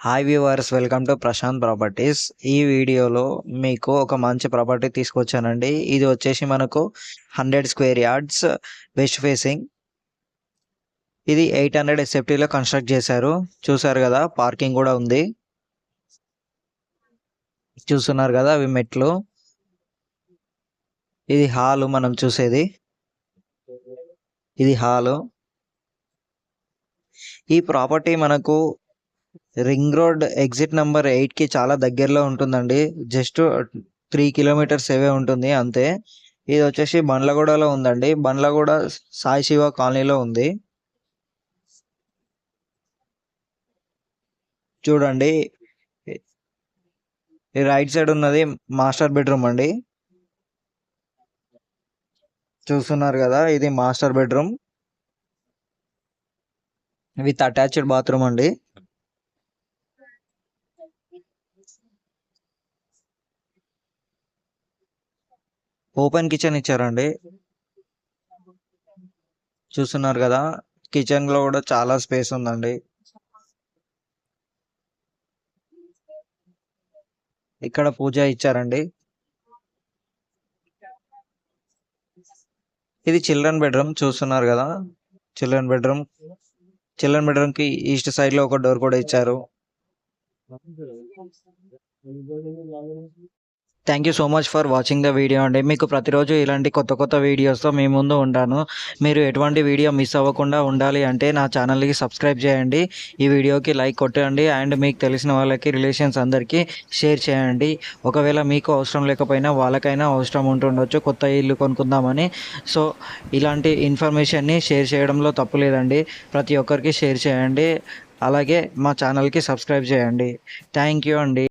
Hi viewers, welcome to Prashant properties. ఈ వీడియోలో మీకు ఒక మంచి ప్రాపర్టీ తీసుకొచ్చానండి. ఇది వచ్చేసి మనకు 100 స్క్వేర్ యార్డ్స్ వెస్ట్ ఫేసింగ్. ఇది 800 ఎస్ఎఫ్టీలో కన్స్ట్రక్ట్ చేశారు. చూసారు కదా, పార్కింగ్ కూడా ఉంది. చూస్తున్నారు కదా, అవి మెట్లు. ఇది హాలు, మనం చూసేది ఇది హాలు. ఈ ప్రాపర్టీ మనకు రింగ్ రోడ్ ఎగ్జిట్ నెంబర్ 8కి చాలా దగ్గరలో ఉంటుందండి. జస్ట్ 3 కిలోమీటర్స్ అవే ఉంటుంది అంతే. ఇది వచ్చేసి బండ్లగూడలో ఉందండి. బండ్లగూడ సాయి శివ కాలనీలో ఉంది. చూడండి, ఈ రైట్ సైడ్ ఉన్నది మాస్టర్ బెడ్రూమ్ అండి. చూస్తున్నారు కదా, ఇది master bedroom with attached bathroom అండి. ఓపెన్ కిచెన్ ఇచ్చారండి. చూస్తున్నారు కదా, కిచెన్ లో కూడా చాలా స్పేస్ ఉందండి. ఇక్కడ పూజ ఇచ్చారండి. ఇది చిల్డ్రన్ బెడ్రూమ్. చూస్తున్నారు కదా, చిల్డ్రన్ బెడ్రూమ్. చిల్డ్రన్ బెడ్రూమ్ కి ఈస్ట్ సైడ్ లో ఒక డోర్ కూడా ఇచ్చారు. Thank you so much for watching the video అండి. మీకు ప్రతిరోజు ఇలాంటి కొత్త కొత్త వీడియోస్తో మీ ముందు ఉంటాను. మీరు ఎటువంటి వీడియో మిస్ అవ్వకుండా ఉండాలి అంటే నా ఛానల్కి సబ్స్క్రైబ్ చేయండి. ఈ వీడియోకి లైక్ కొట్టండి అండ్ మీకు తెలిసిన వాళ్ళకి, రిలేషన్స్ అందరికీ షేర్ చేయండి. ఒకవేళ మీకు అవసరం లేకపోయినా వాళ్ళకైనా అవసరం ఉంటుండొచ్చు కొత్త ఇల్లు కొనుక్కుందామని. సో ఇలాంటి ఇన్ఫర్మేషన్ని షేర్ చేయడంలో తప్పు లేదండి. ప్రతి ఒక్కరికి షేర్ చేయండి. అలాగే మా ఛానల్కి సబ్స్క్రైబ్ చేయండి. థ్యాంక్ యూ అండి.